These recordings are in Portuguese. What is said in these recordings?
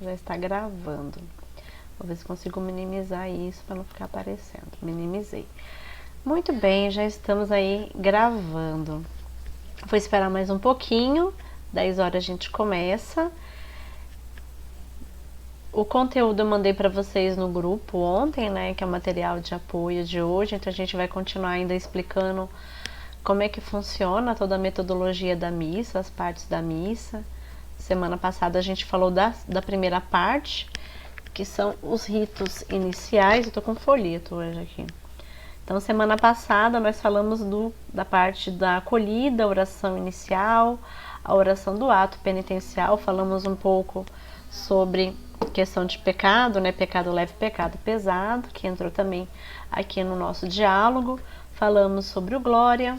Já está gravando. Vou ver se consigo minimizar isso para não ficar aparecendo. Minimizei. Muito bem, já estamos aí gravando. Vou esperar mais um pouquinho. 10 horas a gente começa. O conteúdo eu mandei para vocês no grupo ontem, né? Que é o material de apoio de hoje. Então a gente vai continuar ainda explicando como é que funciona toda a metodologia da missa, as partes da missa. Semana passada a gente falou da primeira parte, que são os ritos iniciais. Eu tô com folheto hoje aqui. Então, semana passada nós falamos da parte da acolhida, a oração inicial, a oração do ato penitencial. Falamos um pouco sobre questão de pecado, né? Pecado leve, pecado pesado, que entrou também aqui no nosso diálogo. Falamos sobre o glória,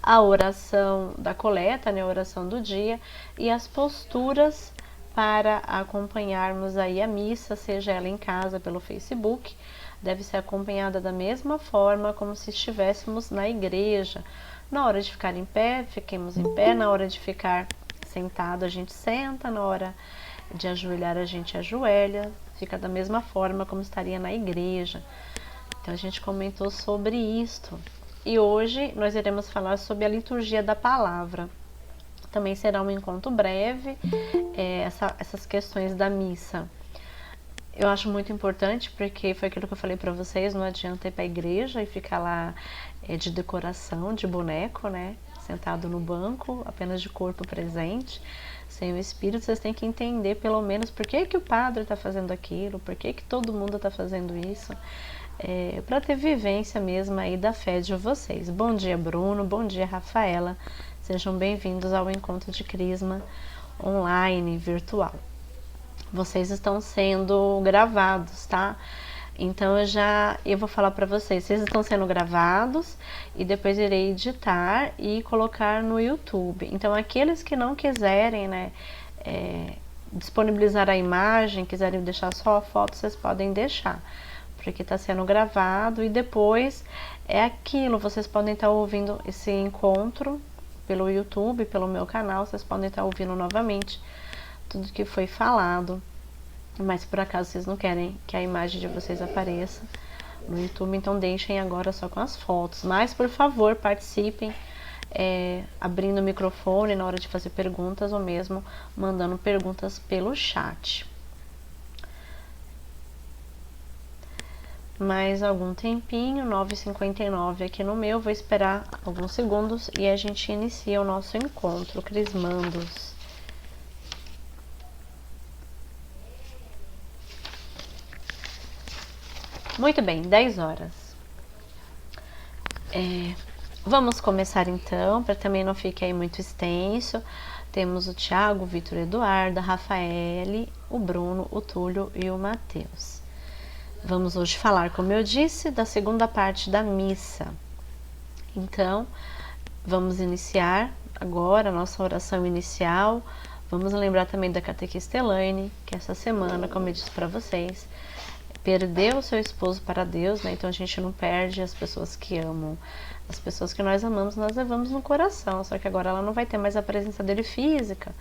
a oração da coleta, né, a oração do dia, e as posturas para acompanharmos aí a missa, seja ela em casa pelo Facebook, deve ser acompanhada da mesma forma como se estivéssemos na igreja. Na hora de ficar em pé, fiquemos em pé, na hora de ficar sentado a gente senta, na hora de ajoelhar a gente ajoelha, fica da mesma forma como estaria na igreja. Então a gente comentou sobre isto. E hoje nós iremos falar sobre a liturgia da palavra. Também será um encontro breve, essas questões da missa. Eu acho muito importante porque foi aquilo que eu falei para vocês, não adianta ir para a igreja e ficar lá de decoração, de boneco, né? Sentado no banco, apenas de corpo presente, sem o espírito. Vocês têm que entender pelo menos por que o padre está fazendo aquilo, por que todo mundo está fazendo isso. Para ter vivência mesmo aí da fé de vocês. Bom dia, Bruno, bom dia, Rafaela, sejam bem-vindos ao Encontro de Crisma online, virtual. Vocês estão sendo gravados, tá? Então eu vou falar para vocês estão sendo gravados e depois irei editar e colocar no YouTube. Então aqueles que não quiserem, né, disponibilizar a imagem, quiserem deixar só a foto, vocês podem deixar, porque está sendo gravado e depois é aquilo, vocês podem estar ouvindo esse encontro pelo YouTube, pelo meu canal, vocês podem estar ouvindo novamente tudo que foi falado, mas por acaso vocês não querem que a imagem de vocês apareça no YouTube, então deixem agora só com as fotos, mas por favor participem, abrindo o microfone na hora de fazer perguntas ou mesmo mandando perguntas pelo chat. Mais algum tempinho, 9h59 aqui no meu, vou esperar alguns segundos e a gente inicia o nosso encontro Crismandos. Muito bem, 10 horas. Vamos começar então, para também não ficar aí muito extenso. Temos o Tiago, o Vitor Eduardo, a Rafaele, o Bruno, o Túlio e o Matheus. Vamos hoje falar, como eu disse, da segunda parte da missa. Então, vamos iniciar agora a nossa oração inicial. Vamos lembrar também da catequista Elaine, que essa semana, como eu disse para vocês, perdeu o seu esposo para Deus, né? Então a gente não perde as pessoas que amam. As pessoas que nós amamos, nós levamos no coração, só que agora ela não vai ter mais a presença dele física,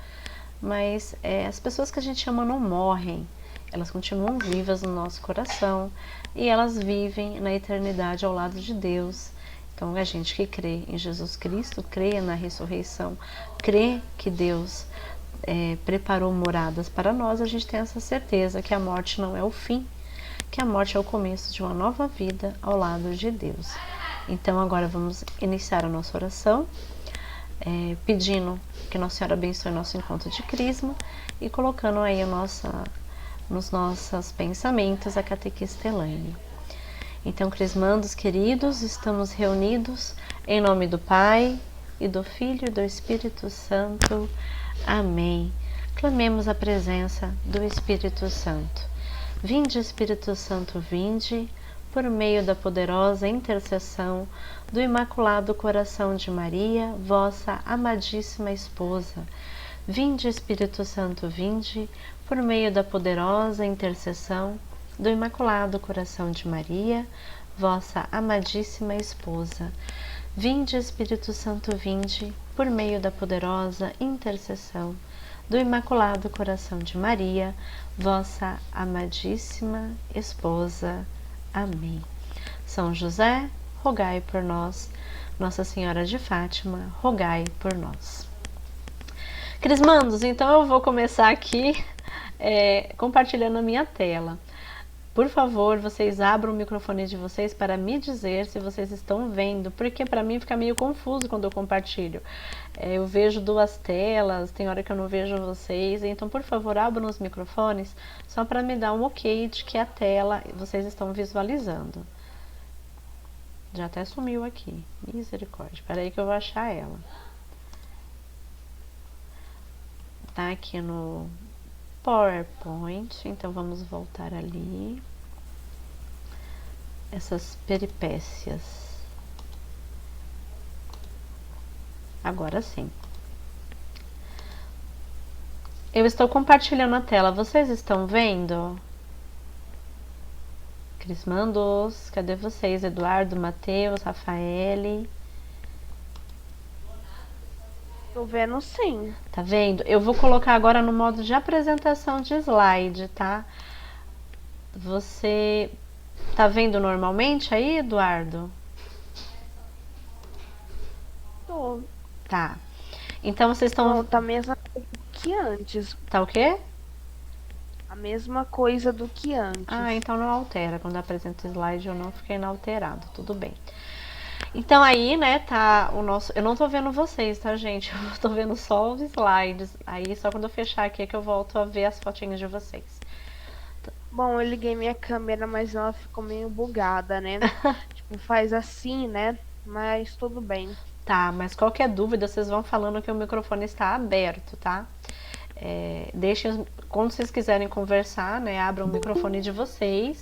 mas as pessoas que a gente ama não morrem. Elas continuam vivas no nosso coração e elas vivem na eternidade ao lado de Deus. Então a gente que crê em Jesus Cristo, crê na ressurreição, crê que Deus preparou moradas para nós, a gente tem essa certeza que a morte não é o fim, que a morte é o começo de uma nova vida ao lado de Deus. Então agora vamos iniciar a nossa oração, pedindo que Nossa Senhora abençoe nosso encontro de Crisma e colocando aí nos nossos pensamentos a catequista Elaine. Então, crismandos queridos, estamos reunidos em nome do Pai, e do Filho e do Espírito Santo. Amém. Clamemos a presença do Espírito Santo. Vinde, Espírito Santo, vinde, por meio da poderosa intercessão do Imaculado Coração de Maria, vossa amadíssima esposa. Vinde, Espírito Santo, vinde, por meio da poderosa intercessão do Imaculado Coração de Maria, vossa amadíssima esposa. Vinde, Espírito Santo, vinde, por meio da poderosa intercessão do Imaculado Coração de Maria, vossa amadíssima esposa. Amém. São José, rogai por nós. Nossa Senhora de Fátima, rogai por nós. Crismandos, então eu vou começar aqui compartilhando a minha tela. Por favor, vocês abram o microfone de vocês para me dizer se vocês estão vendo, porque para mim fica meio confuso quando eu compartilho. Eu vejo duas telas, tem hora que eu não vejo vocês, então por favor, abram os microfones só para me dar um ok de que a tela vocês estão visualizando. Já até sumiu aqui, misericórdia, espera aí que eu vou achar ela. Tá aqui no PowerPoint, então vamos voltar ali. Essas peripécias. Agora sim. Eu estou compartilhando a tela, vocês estão vendo? Crismandos, cadê vocês? Eduardo, Matheus, Rafaele? Tô vendo sim. Tá vendo? Eu vou colocar agora no modo de apresentação de slide, tá? Você tá vendo normalmente aí, Eduardo? Tô. Tá. Então vocês estão... Tá a mesma coisa do que antes. Tá o quê? A mesma coisa do que antes. Ah, então não altera. Quando apresenta o slide eu não fiquei inalterado. Tudo bem. Então aí, né, tá o nosso... Eu não tô vendo vocês, tá, gente? Eu tô vendo só os slides. Aí só quando eu fechar aqui é que eu volto a ver as fotinhas de vocês. Bom, eu liguei minha câmera, mas ela ficou meio bugada, né? Tipo, faz assim, né? Mas tudo bem. Tá, mas qualquer dúvida, vocês vão falando que o microfone está aberto, tá? Deixem, quando vocês quiserem conversar, né, abram o microfone de vocês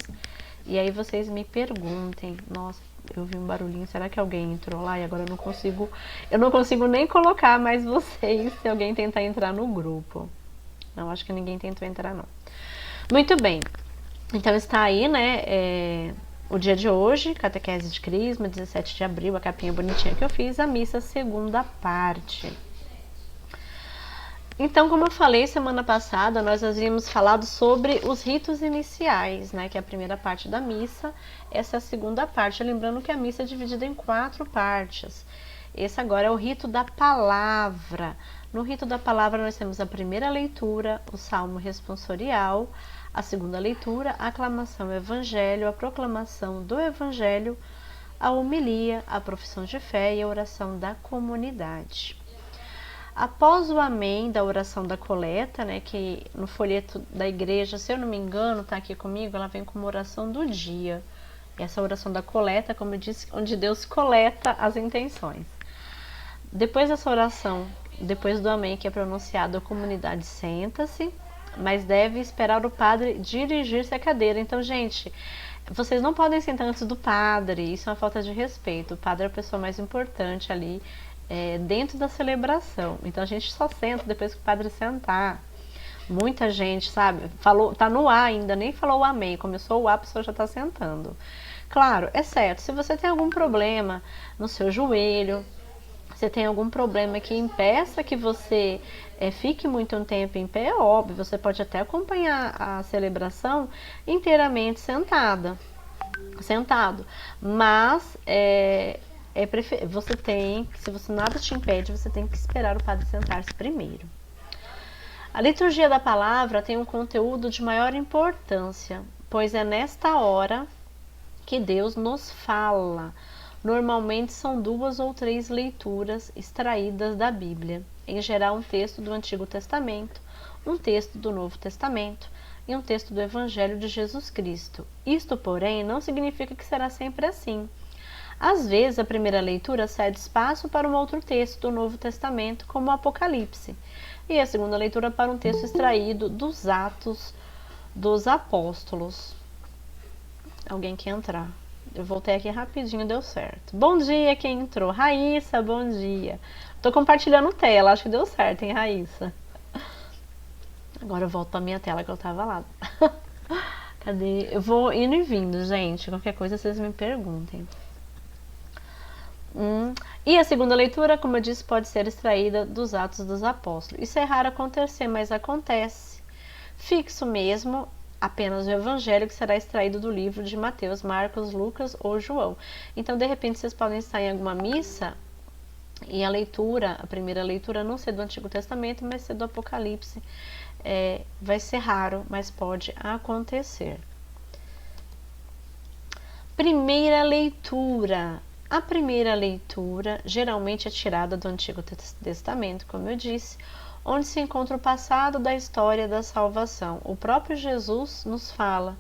e aí vocês me perguntem. Nossa, eu vi um barulhinho, será que alguém entrou lá? E agora eu não consigo nem colocar mais vocês se alguém tentar entrar no grupo. Não, acho que ninguém tentou entrar não. Muito bem, então está aí, né, o dia de hoje, Catequese de Crisma, 17 de abril, a capinha bonitinha que eu fiz, a missa segunda parte. Então, como eu falei semana passada, nós havíamos falado sobre os ritos iniciais, né, que é a primeira parte da missa, essa é a segunda parte, lembrando que a missa é dividida em 4 partes. Esse agora é o rito da palavra. No rito da palavra nós temos a primeira leitura, o salmo responsorial, a segunda leitura, a aclamação ao evangelho, a proclamação do evangelho, a homilia, a profissão de fé e a oração da comunidade. Após o amém da oração da coleta, né, que no folheto da igreja, se eu não me engano, tá aqui comigo, ela vem como oração do dia. Essa oração da coleta, como eu disse, onde Deus coleta as intenções. Depois dessa oração, depois do amém que é pronunciado, a comunidade senta-se, mas deve esperar o padre dirigir-se à cadeira. Então, gente, vocês não podem sentar antes do padre, isso é uma falta de respeito. O padre é a pessoa mais importante ali, dentro da celebração. Então a gente só senta depois que o padre sentar. Muita gente, sabe, falou, tá no A ainda, nem falou o amém, começou o A, a pessoa já tá sentando. Claro, é certo, se você tem algum problema no seu joelho, você tem algum problema que impeça que você fique muito tempo em pé, é óbvio, você pode até acompanhar a celebração inteiramente sentado, mas você tem, se você nada te impede, você tem que esperar o padre sentar-se primeiro. A liturgia da palavra tem um conteúdo de maior importância, pois é nesta hora que Deus nos fala. Normalmente são 2 ou 3 leituras extraídas da Bíblia, em geral um texto do Antigo Testamento, um texto do Novo Testamento e um texto do Evangelho de Jesus Cristo. Isto, porém, não significa que será sempre assim. Às vezes, a primeira leitura cede espaço para um outro texto do Novo Testamento, como o Apocalipse, e a segunda leitura para um texto extraído dos Atos dos Apóstolos. Alguém quer entrar? Eu voltei aqui rapidinho, deu certo. Bom dia quem entrou. Raíssa, bom dia. Tô compartilhando tela, acho que deu certo, hein, Raíssa? Agora eu volto pra minha tela que eu tava lá. Cadê? Eu vou indo e vindo, gente. Qualquer coisa vocês me perguntem. E a segunda leitura, como eu disse, pode ser extraída dos Atos dos Apóstolos. Isso é raro acontecer, mas acontece. Fixo mesmo, apenas o Evangelho, que será extraído do livro de Mateus, Marcos, Lucas ou João. Então, de repente, vocês podem estar em alguma missa e a primeira leitura não ser do Antigo Testamento, mas ser do Apocalipse. Vai ser raro, mas pode acontecer. Primeira leitura. A primeira leitura geralmente é tirada do Antigo Testamento, como eu disse, onde se encontra o passado da história da salvação. O próprio Jesus nos fala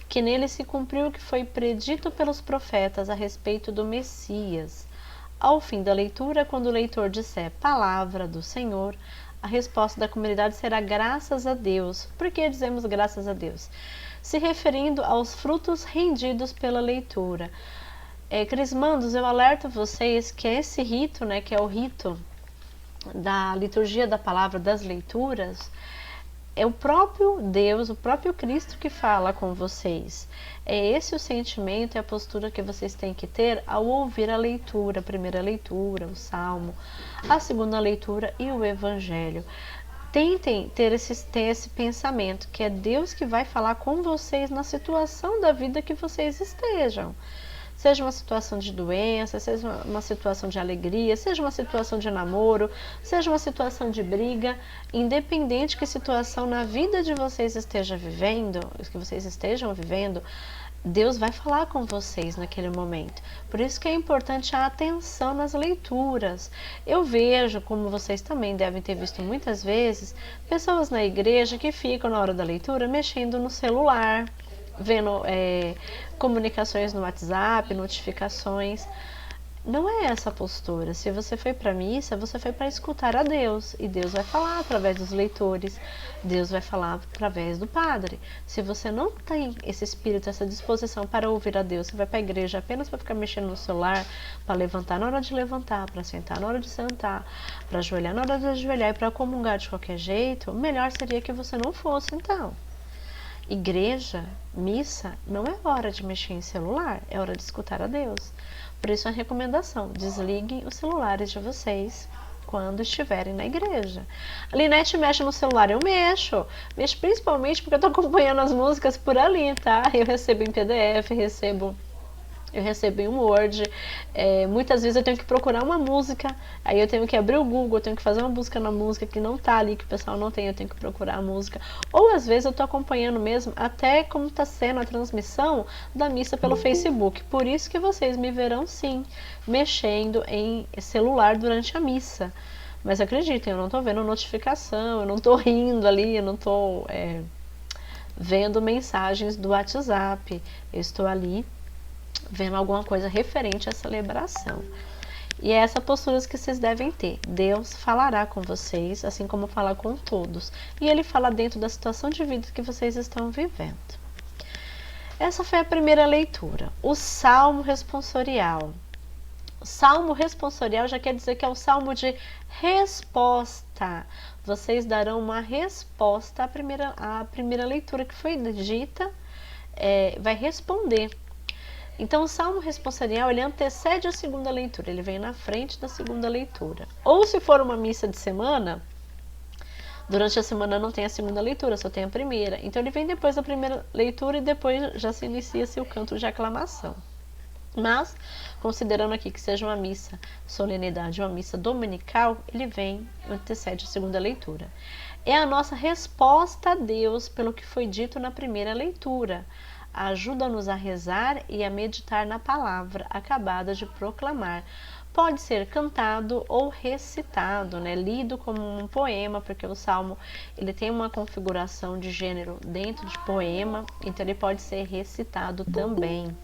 que nele se cumpriu o que foi predito pelos profetas a respeito do Messias. Ao fim da leitura, quando o leitor disser palavra do Senhor, a resposta da comunidade será graças a Deus. Por que dizemos graças a Deus? Se referindo aos frutos rendidos pela leitura. Crismandos, eu alerto vocês que esse rito, né, que é o rito da liturgia da palavra das leituras, é o próprio Deus, o próprio Cristo que fala com vocês. É esse o sentimento e a postura que vocês têm que ter ao ouvir a leitura, a primeira leitura, o Salmo, a segunda leitura e o Evangelho. Tentem ter esse pensamento, que é Deus que vai falar com vocês na situação da vida que vocês estejam. Seja uma situação de doença, seja uma situação de alegria, seja uma situação de namoro, seja uma situação de briga, independente que situação na vida de vocês estejam vivendo, Deus vai falar com vocês naquele momento. Por isso que é importante a atenção nas leituras. Eu vejo, como vocês também devem ter visto muitas vezes, pessoas na igreja que ficam na hora da leitura mexendo no celular, vendo comunicações no WhatsApp, notificações. Não é essa a postura. Se você foi para a missa, você foi para escutar a Deus. E Deus vai falar através dos leitores. Deus vai falar através do padre. Se você não tem esse espírito, essa disposição para ouvir a Deus, você vai para a igreja apenas para ficar mexendo no celular, para levantar na hora de levantar, para sentar na hora de sentar, para ajoelhar na hora de ajoelhar e para comungar de qualquer jeito, o melhor seria que você não fosse então. Igreja, missa, não é hora de mexer em celular, é hora de escutar a Deus. Por isso a recomendação, desliguem os celulares de vocês quando estiverem na igreja. A Linete mexe no celular, eu mexo principalmente porque eu estou acompanhando as músicas por ali, tá? Eu recebo em PDF, eu recebo em Word, muitas vezes eu tenho que procurar uma música, aí eu tenho que abrir o Google, eu tenho que fazer uma busca na música que não tá ali, que o pessoal não tem, eu tenho que procurar a música, ou às vezes eu tô acompanhando mesmo até como tá sendo a transmissão da missa pelo Facebook, por isso que vocês me verão sim, mexendo em celular durante a missa, mas acreditem, eu não tô vendo notificação, eu não tô rindo ali, eu não tô vendo mensagens do WhatsApp, eu estou ali vendo alguma coisa referente à celebração. E é essa postura que vocês devem ter. Deus falará com vocês, assim como fala com todos. E Ele fala dentro da situação de vida que vocês estão vivendo. Essa foi a primeira leitura. O Salmo Responsorial. O Salmo Responsorial já quer dizer que é o Salmo de resposta. Vocês darão uma resposta à primeira leitura que foi dita, vai responder. Então, o Salmo Responsorial, ele antecede a segunda leitura, ele vem na frente da segunda leitura. Ou se for uma missa de semana, durante a semana não tem a segunda leitura, só tem a primeira. Então, ele vem depois da primeira leitura e depois já se inicia-se o canto de aclamação. Mas, considerando aqui que seja uma missa solenidade, uma missa dominical, ele vem, antecede a segunda leitura. É a nossa resposta a Deus pelo que foi dito na primeira leitura. Ajuda-nos a rezar e a meditar na palavra acabada de proclamar. Pode ser cantado ou recitado, né? Lido como um poema, porque o salmo ele tem uma configuração de gênero dentro de poema, então ele pode ser recitado também.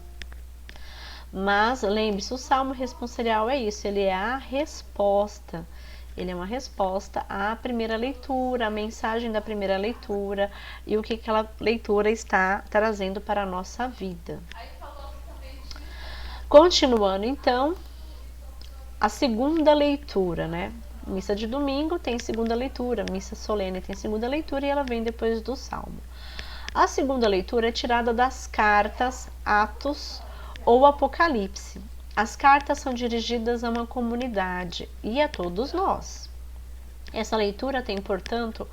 Mas lembre-se, o Salmo Responsorial é isso, ele é a resposta. Ele é uma resposta à primeira leitura, à mensagem da primeira leitura e o que aquela leitura está trazendo para a nossa vida. Continuando então, a segunda leitura, né? Missa de domingo tem segunda leitura, missa solene tem segunda leitura e ela vem depois do Salmo. A segunda leitura é tirada das cartas, Atos ou Apocalipse. As cartas são dirigidas a uma comunidade e a todos nós. Essa leitura tem, portanto,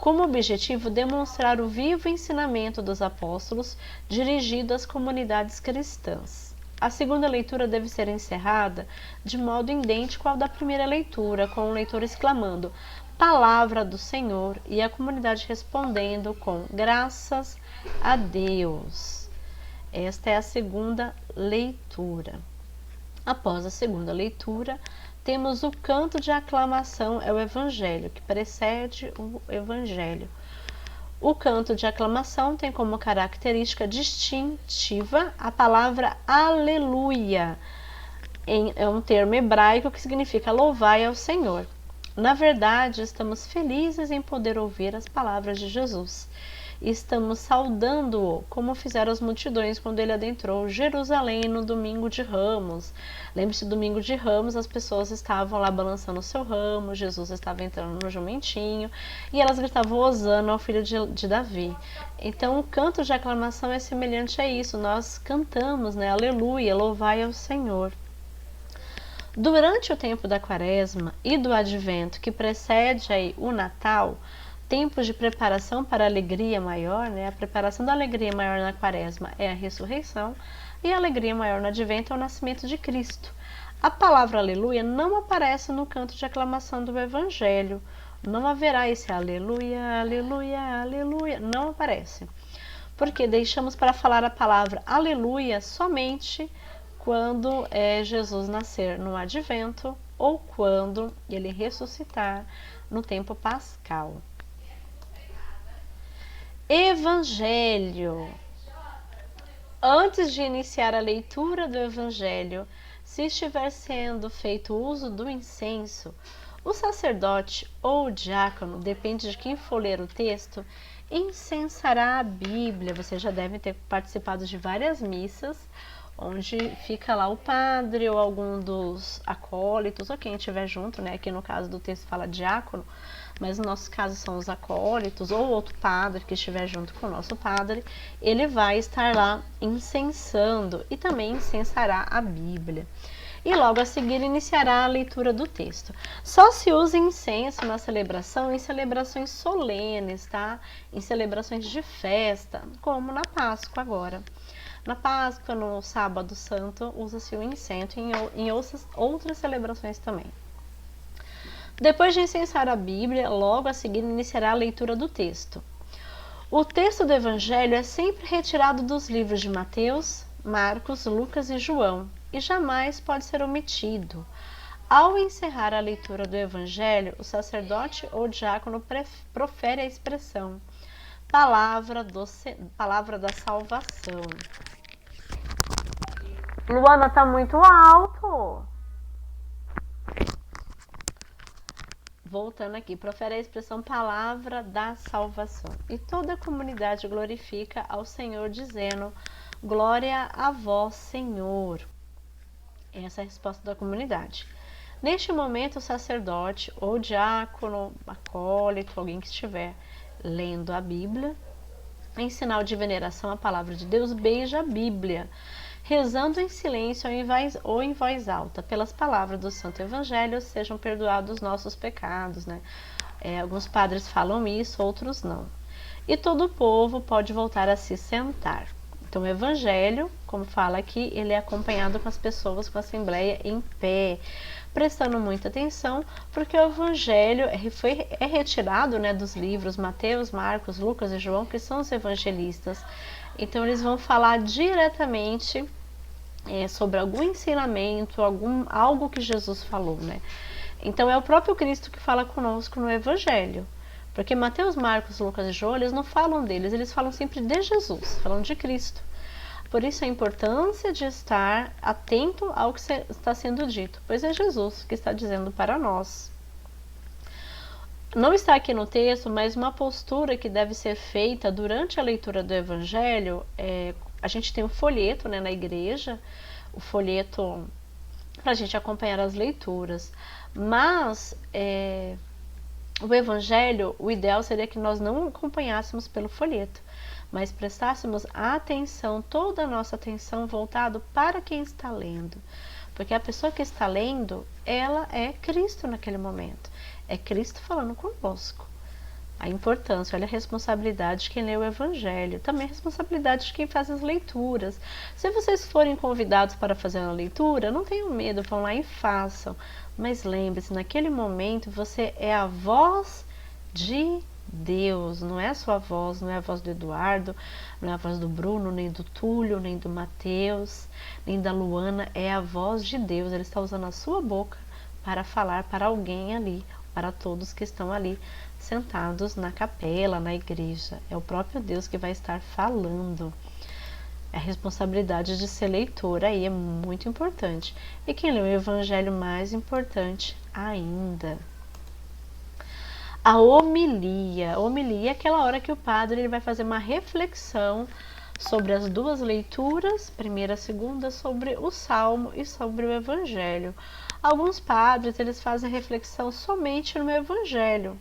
como objetivo demonstrar o vivo ensinamento dos apóstolos dirigido às comunidades cristãs. A segunda leitura deve ser encerrada de modo idêntico ao da primeira leitura, com o leitor exclamando: Palavra do Senhor, e a comunidade respondendo com graças a Deus. Esta é a segunda leitura. Após a segunda leitura, temos o canto de aclamação, é o Evangelho, que precede o Evangelho. O canto de aclamação tem como característica distintiva a palavra aleluia. É um termo hebraico que significa louvai ao Senhor. Na verdade, estamos felizes em poder ouvir as palavras de Jesus. Estamos saudando-o, como fizeram as multidões quando ele adentrou Jerusalém no domingo de Ramos. Lembre-se, domingo de Ramos, as pessoas estavam lá balançando o seu ramo, Jesus estava entrando no jumentinho, e elas gritavam Hosana ao filho de Davi. Então, o canto de aclamação é semelhante a isso, nós cantamos, né? Aleluia, louvai ao Senhor. Durante o tempo da Quaresma e do Advento, que precede aí o Natal, tempos de preparação para a alegria maior, né? A preparação da alegria maior na Quaresma é a ressurreição e a alegria maior no Advento é o nascimento de Cristo. A palavra aleluia não aparece no canto de aclamação do Evangelho. Não haverá esse aleluia, aleluia, aleluia. Não aparece. Porque deixamos para falar a palavra aleluia somente quando Jesus nascer no Advento ou quando ele ressuscitar no tempo pascal. Evangelho. Antes de iniciar a leitura do Evangelho, se estiver sendo feito uso do incenso, o sacerdote ou o diácono, depende de quem for ler o texto, incensará a Bíblia. Você já deve ter participado de várias missas, onde fica lá o padre ou algum dos acólitos, ou quem estiver junto, né? Aqui no caso do texto fala diácono, mas no nosso caso são os acólitos ou outro padre que estiver junto com o nosso padre, ele vai estar lá incensando e também incensará a Bíblia. E logo a seguir iniciará a leitura do texto. Só se usa incenso na celebração, em celebrações solenes, tá? Em celebrações de festa, como na Páscoa agora. Na Páscoa, no Sábado Santo, usa-se o incenso em outras celebrações também. Depois de incensar a Bíblia, logo a seguir iniciará a leitura do texto. O texto do Evangelho é sempre retirado dos livros de Mateus, Marcos, Lucas e João, e jamais pode ser omitido. Ao encerrar a leitura do Evangelho, o sacerdote ou diácono profere a expressão palavra da salvação. Luana, tá muito alto. Voltando aqui, profere a expressão palavra da salvação. E toda a comunidade glorifica ao Senhor, dizendo: glória a vós, Senhor. Essa é a resposta da comunidade. Neste momento, o sacerdote ou diácono, acólito, alguém que estiver lendo a Bíblia, em sinal de veneração à palavra de Deus, beija a Bíblia, rezando em silêncio ou em voz alta, pelas palavras do Santo Evangelho, sejam perdoados nossos pecados, né? Alguns padres falam isso, outros não. E todo o povo pode voltar a se sentar. Então, o Evangelho, como fala aqui, ele é acompanhado com as pessoas, com a assembleia em pé, prestando muita atenção, porque o Evangelho é retirado, né, dos livros Mateus, Marcos, Lucas e João, que são os evangelistas. Então, eles vão falar diretamente sobre algum ensinamento, algo que Jesus falou, né? Então, é o próprio Cristo que fala conosco no Evangelho. Porque Mateus, Marcos, Lucas e João, eles não falam deles, eles falam sempre de Jesus, falam de Cristo. Por isso a importância de estar atento ao que está sendo dito, pois é Jesus que está dizendo para nós. Não está aqui no texto, mas uma postura que deve ser feita durante a leitura do Evangelho, a gente tem um folheto, né, na igreja, o folheto para a gente acompanhar as leituras, mas o Evangelho, o ideal seria que nós não acompanhássemos pelo folheto, mas prestássemos atenção, toda a nossa atenção voltado para quem está lendo. Porque a pessoa que está lendo, ela é Cristo naquele momento. É Cristo falando conosco. A importância, olha a responsabilidade de quem lê o Evangelho, também a responsabilidade de quem faz as leituras. Se vocês forem convidados para fazer uma leitura, não tenham medo, vão lá e façam. Mas lembre-se, naquele momento você é a voz de Deus, não é a sua voz, não é a voz do Eduardo, não é a voz do Bruno, nem do Túlio, nem do Mateus, nem da Luana, é a voz de Deus. Ele está usando a sua boca para falar para alguém ali, para todos que estão ali sentados na capela, na igreja. É o próprio Deus que vai estar falando. A responsabilidade de ser leitor aí é muito importante. E quem lê o Evangelho, mais importante ainda. A homilia. A homilia é aquela hora que o padre ele vai fazer uma reflexão sobre as duas leituras, primeira e segunda, sobre o Salmo e sobre o Evangelho. Alguns padres eles fazem reflexão somente no Evangelho.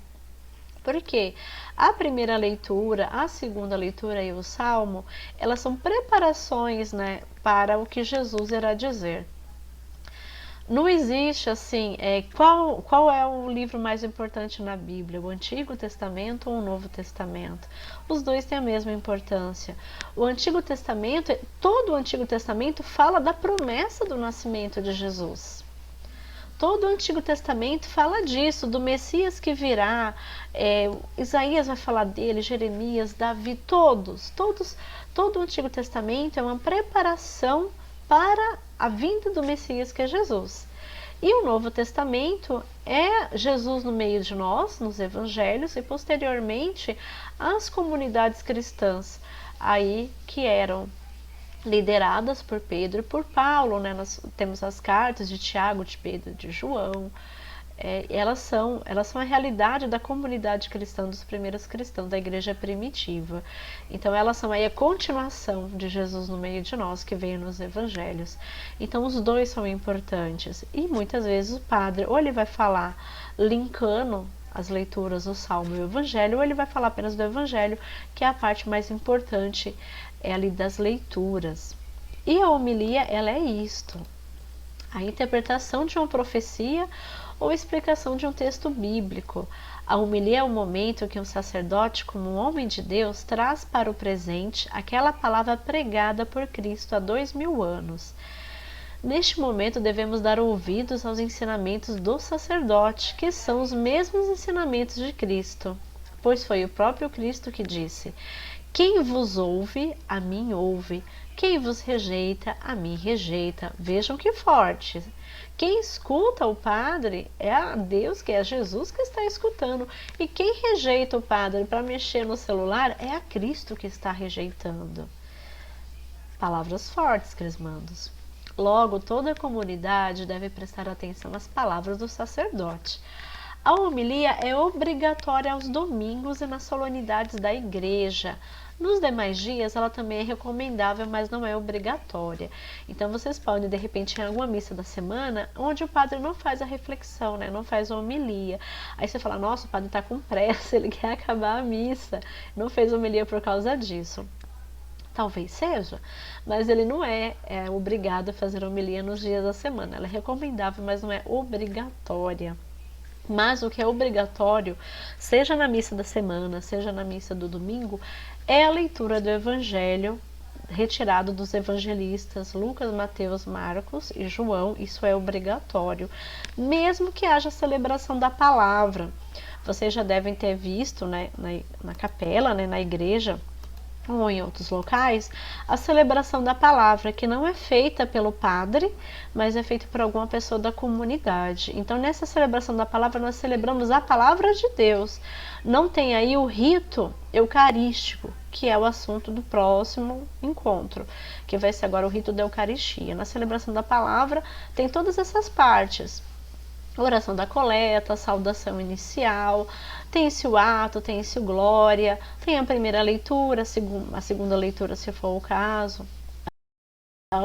Porque a primeira leitura, a segunda leitura e o Salmo, elas são preparações, né, para o que Jesus irá dizer. Não existe assim, qual é o livro mais importante na Bíblia, o Antigo Testamento ou o Novo Testamento? Os dois têm a mesma importância. O Antigo Testamento, todo o Antigo Testamento fala da promessa do nascimento de Jesus. Todo o Antigo Testamento fala disso, do Messias que virá. Isaías vai falar dele, Jeremias, Davi, todo o Antigo Testamento é uma preparação para a vinda do Messias, que é Jesus. E o Novo Testamento é Jesus no meio de nós, nos evangelhos, e posteriormente as comunidades cristãs aí que eram lideradas por Pedro e por Paulo, né? Nós temos as cartas de Tiago, de Pedro, de João. Elas são a realidade da comunidade cristã, dos primeiros cristãos, da igreja primitiva. Então elas são aí a continuação de Jesus no meio de nós, que veio nos evangelhos. Então os dois são importantes. E muitas vezes o padre, ou ele vai falar linkando as leituras do Salmo e o Evangelho, ou ele vai falar apenas do Evangelho, que é a parte mais importante ali das leituras. E a homilia, ela é isto: a interpretação de uma profecia ou explicação de um texto bíblico. A homilia é o momento que um sacerdote, como um homem de Deus, traz para o presente aquela palavra pregada por Cristo há 2000 anos. Neste momento devemos dar ouvidos aos ensinamentos do sacerdote, que são os mesmos ensinamentos de Cristo, pois foi o próprio Cristo que disse: quem vos ouve, a mim ouve. Quem vos rejeita, a mim rejeita. Vejam que forte. Quem escuta o padre é a Deus, que é Jesus que está escutando. E quem rejeita o padre para mexer no celular é a Cristo que está rejeitando. Palavras fortes, crismandos. Logo, toda a comunidade deve prestar atenção às palavras do sacerdote. A homilia é obrigatória aos domingos e nas solenidades da igreja. Nos demais dias, ela também é recomendável, mas não é obrigatória. Então, vocês podem, de repente, em alguma missa da semana, onde o padre não faz a reflexão, né? Não faz a homilia. Aí você fala: nossa, o padre está com pressa, ele quer acabar a missa. Não fez homilia por causa disso. Talvez seja, mas ele não é obrigado a fazer homilia nos dias da semana. Ela é recomendável, mas não é obrigatória. Mas o que é obrigatório, seja na missa da semana, seja na missa do domingo, é a leitura do Evangelho retirado dos evangelistas Lucas, Mateus, Marcos e João. Isso é obrigatório, mesmo que haja celebração da palavra. Vocês já devem ter visto, né, na capela, né, na igreja, ou em outros locais, a celebração da palavra, que não é feita pelo padre, mas é feita por alguma pessoa da comunidade. Então, nessa celebração da palavra, nós celebramos a palavra de Deus. Não tem aí o rito eucarístico, que é o assunto do próximo encontro, que vai ser agora o rito da Eucaristia. Na celebração da palavra, tem todas essas partes: oração da coleta, saudação inicial, tem-se o ato, tem-se o glória, tem a primeira leitura, a segunda leitura, se for o caso. A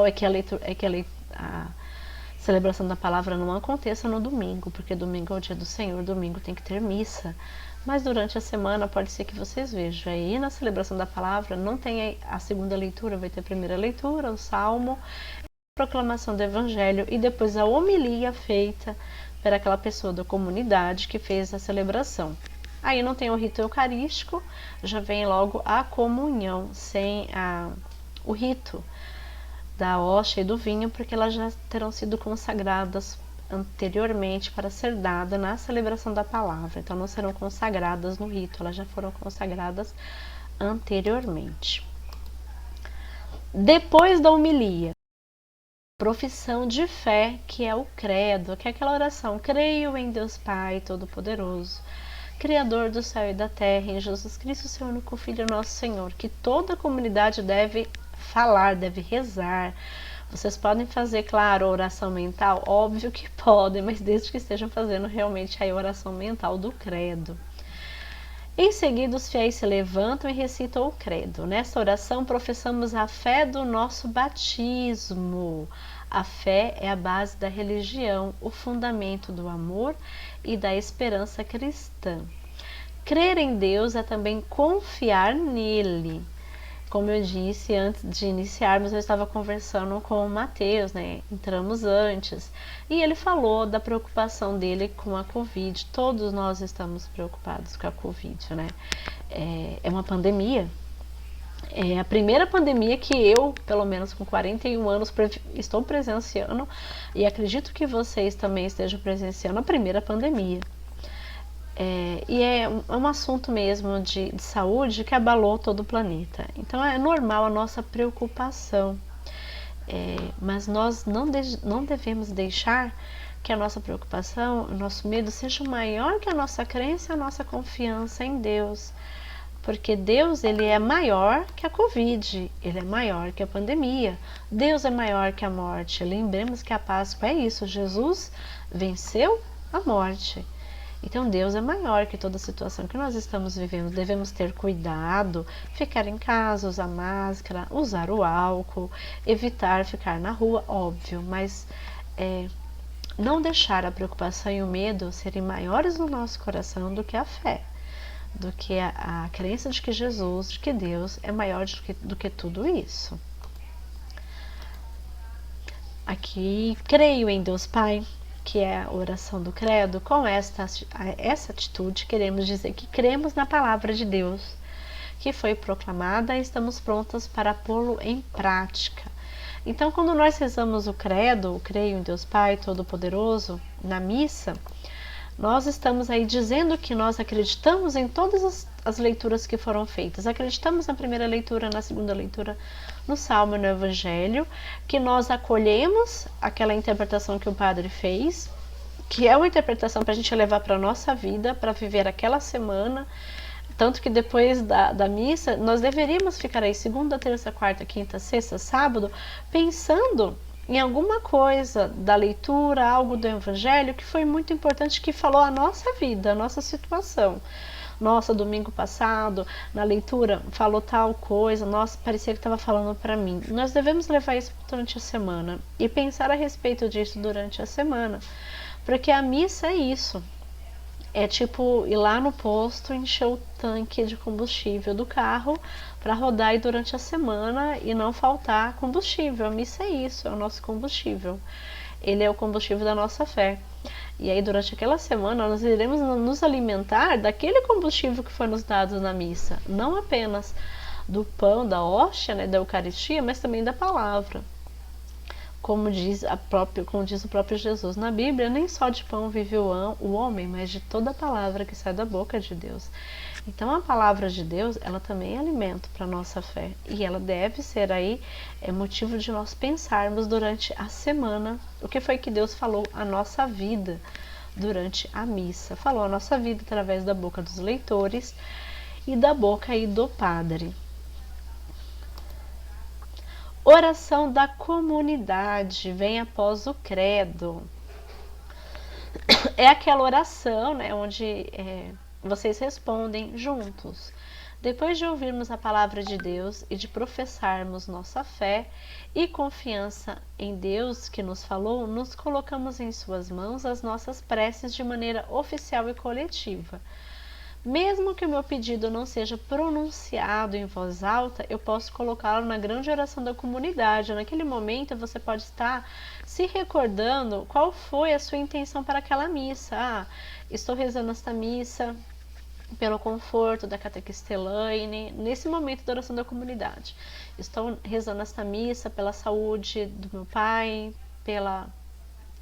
celebração da palavra não aconteça no domingo, porque domingo é o dia do Senhor, domingo tem que ter missa. Mas durante a semana pode ser que vocês vejam. Aí na celebração da palavra não tem a segunda leitura, vai ter a primeira leitura, o salmo, proclamação do evangelho e depois a homilia feita por aquela pessoa da comunidade que fez a celebração. Aí não tem o rito eucarístico, já vem logo a comunhão, sem o rito da hóstia e do vinho, porque elas já terão sido consagradas anteriormente para ser dada na celebração da palavra. Então não serão consagradas no rito, elas já foram consagradas anteriormente. Depois da homilia, profissão de fé, que é o credo, que é aquela oração: creio em Deus Pai Todo-Poderoso, Criador do céu e da terra, em Jesus Cristo, seu único Filho, nosso Senhor, que toda a comunidade deve falar, deve rezar. Vocês podem fazer, claro, oração mental? Óbvio que podem, mas desde que estejam fazendo realmente a oração mental do credo. Em seguida, os fiéis se levantam e recitam o credo. Nessa oração, professamos a fé do nosso batismo. A fé é a base da religião, o fundamento do amor e da esperança cristã. Crer em Deus é também confiar nele. Como eu disse antes de iniciarmos, eu estava conversando com o Matheus, né? Entramos antes, e ele falou da preocupação dele com a Covid. Todos nós estamos preocupados com a Covid, né? É uma pandemia. É a primeira pandemia que eu, pelo menos com 41 anos, estou presenciando, e acredito que vocês também estejam presenciando a primeira pandemia. E é um assunto mesmo de saúde que abalou todo o planeta. Então é normal a nossa preocupação, mas nós não devemos deixar que a nossa preocupação, o nosso medo seja maior que a nossa crença e a nossa confiança em Deus. Porque Deus, ele é maior que a Covid, ele é maior que a pandemia, Deus é maior que a morte. Lembremos que a Páscoa é isso, Jesus venceu a morte. Então Deus é maior que toda a situação que nós estamos vivendo. Devemos ter cuidado, ficar em casa, usar máscara, usar o álcool, evitar ficar na rua, óbvio, mas não deixar a preocupação e o medo serem maiores no nosso coração do que a fé, do que a crença de que Jesus, de que Deus é maior do que tudo isso. Aqui, creio em Deus Pai, que é a oração do credo. Com essa atitude, queremos dizer que cremos na palavra de Deus, que foi proclamada, e estamos prontas para pô-lo em prática. Então, quando nós rezamos o credo, o creio em Deus Pai Todo-Poderoso, na missa, nós estamos aí dizendo que nós acreditamos em todas as leituras que foram feitas. Acreditamos na primeira leitura, na segunda leitura, no Salmo e no Evangelho, que nós acolhemos aquela interpretação que o padre fez, que é uma interpretação para a gente levar para a nossa vida, para viver aquela semana. Tanto que depois da missa, nós deveríamos ficar aí segunda, terça, quarta, quinta, sexta, sábado, pensando em alguma coisa da leitura, algo do Evangelho que foi muito importante, que falou a nossa vida, a nossa situação. Nossa, domingo passado, na leitura, falou tal coisa, nossa, parecia que estava falando para mim. Nós devemos levar isso durante a semana e pensar a respeito disso durante a semana, porque a missa é isso. É tipo ir lá no posto, encher o tanque de combustível do carro para rodar aí durante a semana e não faltar combustível. A missa é isso, é o nosso combustível. Ele é o combustível da nossa fé. E aí durante aquela semana nós iremos nos alimentar daquele combustível que foi nos dado na missa. Não apenas do pão, da hóstia, né, da Eucaristia, mas também da palavra. Como diz o próprio Jesus na Bíblia, nem só de pão vive o homem, mas de toda a palavra que sai da boca de Deus. Então a palavra de Deus, ela também é alimento para a nossa fé. E ela deve ser aí motivo de nós pensarmos durante a semana o que foi que Deus falou à nossa vida durante a missa. Falou a nossa vida através da boca dos leitores e da boca aí do padre. Oração da comunidade vem após o credo. É aquela oração, né, onde vocês respondem juntos. Depois de ouvirmos a palavra de Deus e de professarmos nossa fé e confiança em Deus que nos falou, nos colocamos em suas mãos as nossas preces de maneira oficial e coletiva. Mesmo que o meu pedido não seja pronunciado em voz alta, eu posso colocá-lo na grande oração da comunidade. Naquele momento você pode estar se recordando qual foi a sua intenção para aquela missa. Ah, estou rezando esta missa pelo conforto da catequista Elaine, nesse momento da oração da comunidade. Estou rezando esta missa pela saúde do meu pai,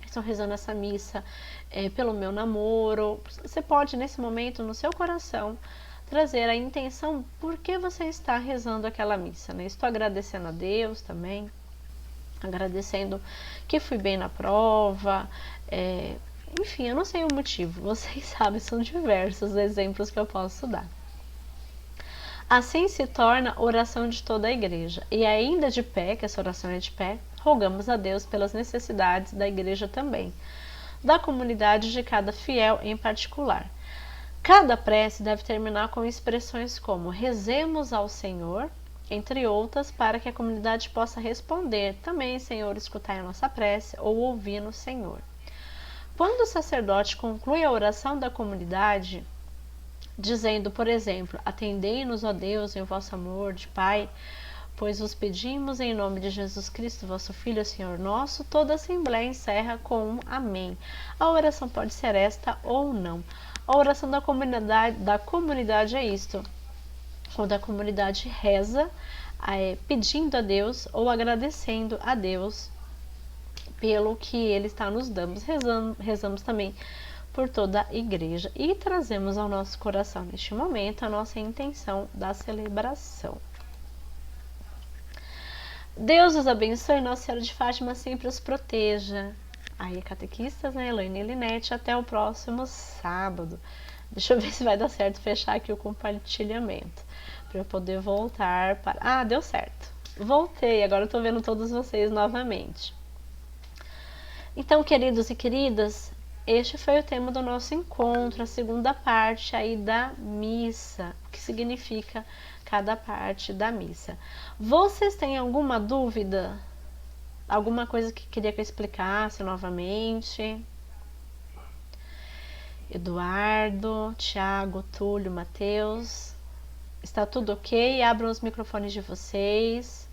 estou rezando essa missa pelo meu namoro. Você pode, nesse momento, no seu coração, trazer a intenção por que você está rezando aquela missa, né? Estou agradecendo a Deus também, agradecendo que fui bem na prova, enfim, eu não sei o motivo, vocês sabem, são diversos exemplos que eu posso dar. Assim se torna oração de toda a igreja. E ainda de pé, que essa oração é de pé, rogamos a Deus pelas necessidades da igreja também, da comunidade de cada fiel em particular. Cada prece deve terminar com expressões como rezemos ao Senhor, entre outras, para que a comunidade possa responder também, Senhor, escutai a nossa prece, ou ouvir no Senhor. Quando o sacerdote conclui a oração da comunidade, dizendo, por exemplo, atendei-nos, ó Deus, em vosso amor de Pai, pois vos pedimos em nome de Jesus Cristo, vosso Filho, Senhor nosso, toda a Assembleia encerra com um amém. A oração pode ser esta ou não. A oração da comunidade é isto. Quando a comunidade reza, pedindo a Deus ou agradecendo a Deus pelo que Ele está nos dando. Rezamos também por toda a igreja e trazemos ao nosso coração neste momento a nossa intenção da celebração. Deus os abençoe, Nossa Senhora de Fátima sempre os proteja. Aí, catequistas, né, Elaine e Linete, até o próximo sábado. Deixa eu ver se vai dar certo fechar aqui o compartilhamento, para eu poder voltar para... Ah, deu certo. Voltei, agora eu tô vendo todos vocês novamente. Então, queridos e queridas, este foi o tema do nosso encontro, a segunda parte aí da missa, o que significa cada parte da missa. Vocês têm alguma dúvida? Alguma coisa que queria que eu explicasse novamente? Eduardo, Tiago, Túlio, Matheus, está tudo ok? Abram os microfones de vocês.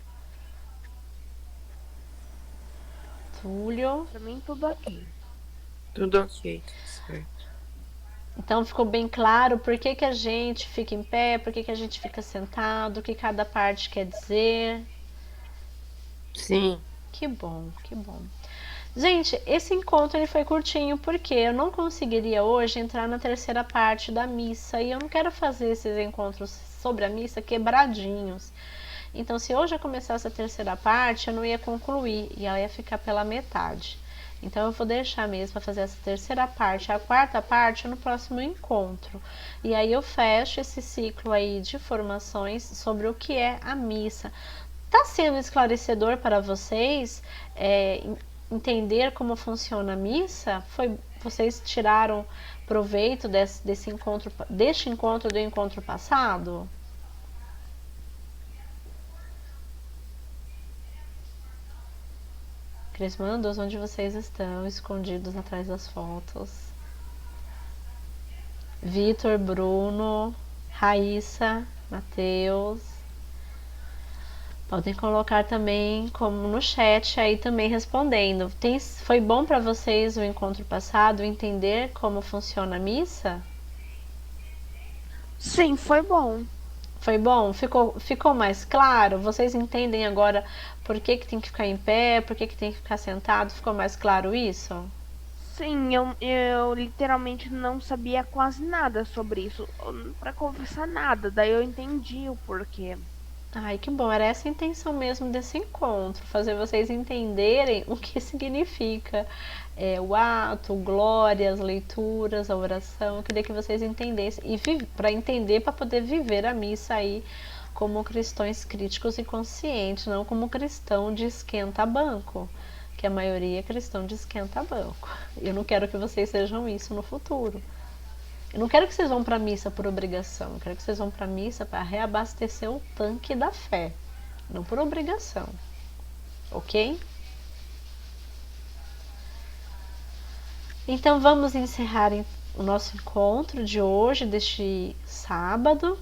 Túlio. Pra mim, tudo ok. Tudo ok, tudo certo. Então ficou bem claro por que a gente fica em pé, por que a gente fica sentado, o que cada parte quer dizer. Sim. Que bom, que bom. Gente, esse encontro ele foi curtinho porque eu não conseguiria hoje entrar na terceira parte da missa e eu não quero fazer esses encontros sobre a missa quebradinhos. Então, se hoje eu começasse a terceira parte, eu não ia concluir e ela ia ficar pela metade. Então, eu vou deixar mesmo para fazer essa terceira parte, a quarta parte no próximo encontro. E aí eu fecho esse ciclo aí de formações sobre o que é a missa. Tá sendo esclarecedor para vocês entender como funciona a missa? Vocês tiraram proveito deste encontro do encontro passado? Crismandos, onde vocês estão escondidos atrás das fotos? Vitor, Bruno, Raíssa, Matheus. Podem colocar também como no chat aí também respondendo. Foi bom para vocês o encontro passado entender como funciona a missa? Sim, foi bom. Foi bom? Ficou mais claro? Vocês entendem agora por que tem que ficar em pé, por que tem que ficar sentado? Ficou mais claro isso? Sim, eu literalmente não sabia quase nada sobre isso, pra conversar nada, daí eu entendi o porquê. Ai, que bom, era essa a intenção mesmo desse encontro, fazer vocês entenderem o que significa o ato, glória, as leituras, a oração. Eu queria que vocês entendessem, e para entender, para poder viver a missa aí como cristãos críticos e conscientes, não como cristão de esquenta-banco, que a maioria é cristão de esquenta-banco. Eu não quero que vocês sejam isso no futuro. Eu não quero que vocês vão para a missa por obrigação, eu quero que vocês vão para a missa para reabastecer o tanque da fé, não por obrigação, ok? Então vamos encerrar o nosso encontro de hoje, deste sábado,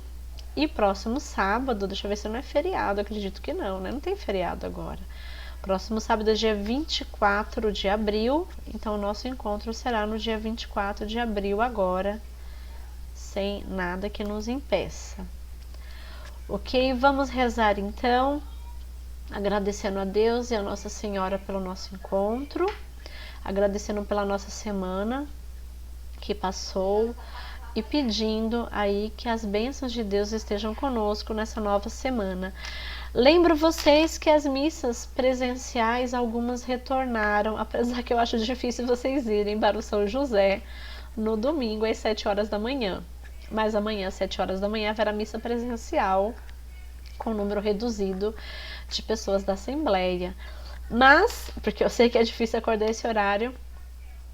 e próximo sábado, deixa eu ver se não é feriado, acredito que não, né? Não tem feriado agora. Próximo sábado é dia 24 de abril, então o nosso encontro será no dia 24 de abril agora, sem nada que nos impeça. Ok, vamos rezar então, agradecendo a Deus e a Nossa Senhora pelo nosso encontro, agradecendo pela nossa semana que passou e pedindo aí que as bênçãos de Deus estejam conosco nessa nova semana. Lembro vocês que as missas presenciais, algumas retornaram, apesar que eu acho difícil vocês irem para o São José no domingo às 7 horas da manhã. Mas amanhã às 7 horas da manhã haverá missa presencial com número reduzido de pessoas da Assembleia. Mas, porque eu sei que é difícil acordar esse horário,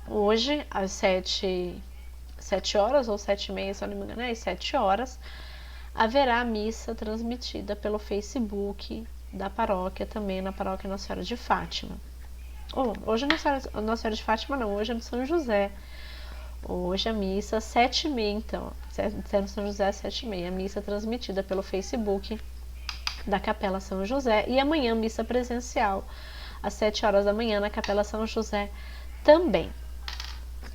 hoje às 7 horas ou 7h30, se eu não me engano, às 7 horas, haverá missa transmitida pelo Facebook da paróquia, também na paróquia Nossa Senhora de Fátima. Hoje Nossa Senhora de Fátima não, hoje é no São José. Hoje a missa às 7h30, então, no São José às 7h30, a missa transmitida pelo Facebook da Capela São José, e amanhã missa presencial às 7 horas da manhã na Capela São José também,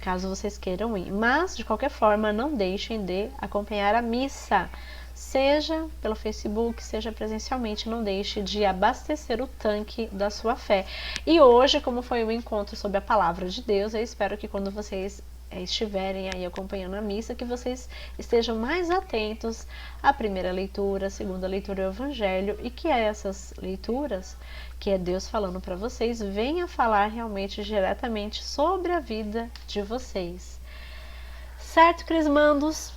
caso vocês queiram ir. Mas, de qualquer forma, não deixem de acompanhar a missa, seja pelo Facebook, seja presencialmente, não deixe de abastecer o tanque da sua fé. E hoje, como foi o encontro sobre a Palavra de Deus, eu espero que quando vocês estiverem aí acompanhando a missa, que vocês estejam mais atentos à primeira leitura, à segunda leitura do Evangelho, e que essas leituras, que é Deus falando para vocês, venha falar realmente diretamente sobre a vida de vocês. Certo, crismandos?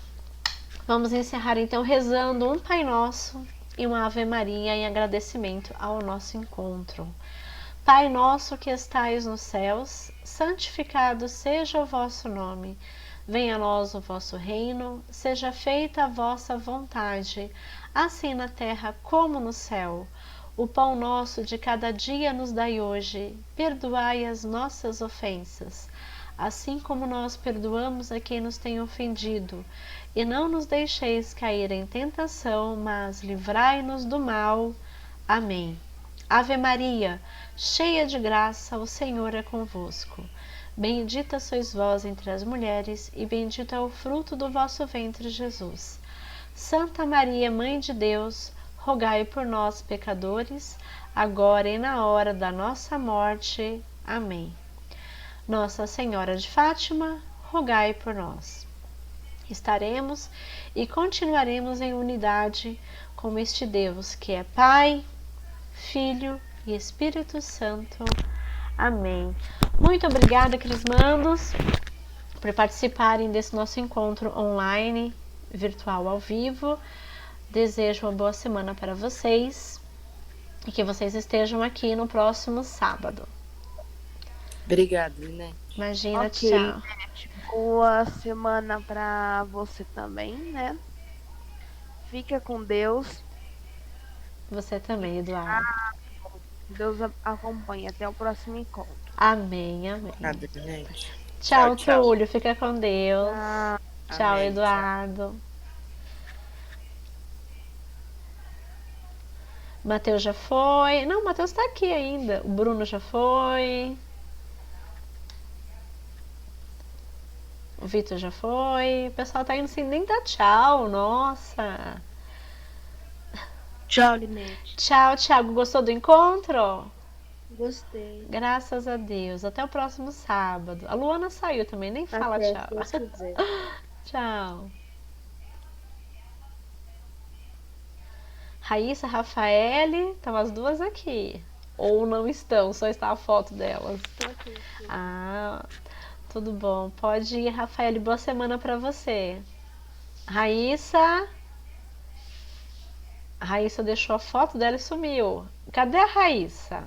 Vamos encerrar então rezando um Pai Nosso e uma Ave Maria em agradecimento ao nosso encontro. Pai nosso que estais nos céus, santificado seja o vosso nome. Venha a nós o vosso reino, seja feita a vossa vontade, assim na terra como no céu. O pão nosso de cada dia nos dai hoje, perdoai as nossas ofensas, assim como nós perdoamos a quem nos tem ofendido. E não nos deixeis cair em tentação, mas livrai-nos do mal. Amém. Ave Maria, cheia de graça, o Senhor é convosco. Bendita sois vós entre as mulheres, e bendito é o fruto do vosso ventre, Jesus. Santa Maria, Mãe de Deus, rogai por nós, pecadores, agora e na hora da nossa morte. Amém. Nossa Senhora de Fátima, rogai por nós. Estaremos e continuaremos em unidade com este Deus que é Pai, Filho e Espírito Santo. Amém. Muito obrigada, crismandos, por participarem desse nosso encontro online, virtual ao vivo. Desejo uma boa semana para vocês e que vocês estejam aqui no próximo sábado. Obrigado, né? Imagina, Ok, tchau. Boa semana pra você também, né? Fica com Deus. Você também, Eduardo. Deus acompanhe. Até o próximo encontro. Amém, amém. Obrigado, gente. Tchau, Tchau. Túlio. Fica com Deus. Tchau, Amém, Eduardo. Matheus já foi. Não, o Matheus tá aqui ainda. O Bruno já foi. O Vitor já foi. O pessoal tá indo sem nem dar tchau. Nossa. Tchau, Linete. Tchau, Thiago. Gostou do encontro? Gostei. Graças a Deus. Até o próximo sábado. A Luana saiu também. Nem fala Até, tchau. se Deus quiser. Tchau. Raíssa, Rafaele, estão as duas aqui. Ou não estão, só está a foto delas. Tô aqui. Ah, tudo bom. Pode ir, Rafaele. Boa semana pra você. Raíssa. A Raíssa deixou a foto dela e sumiu. Cadê a Raíssa?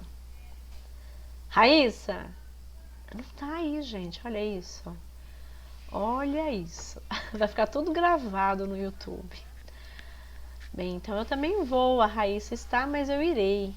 Raíssa? Não tá aí, gente. Olha isso. Olha isso. Vai ficar tudo gravado no YouTube. Bem, então eu também vou. A Raíssa está, mas eu irei.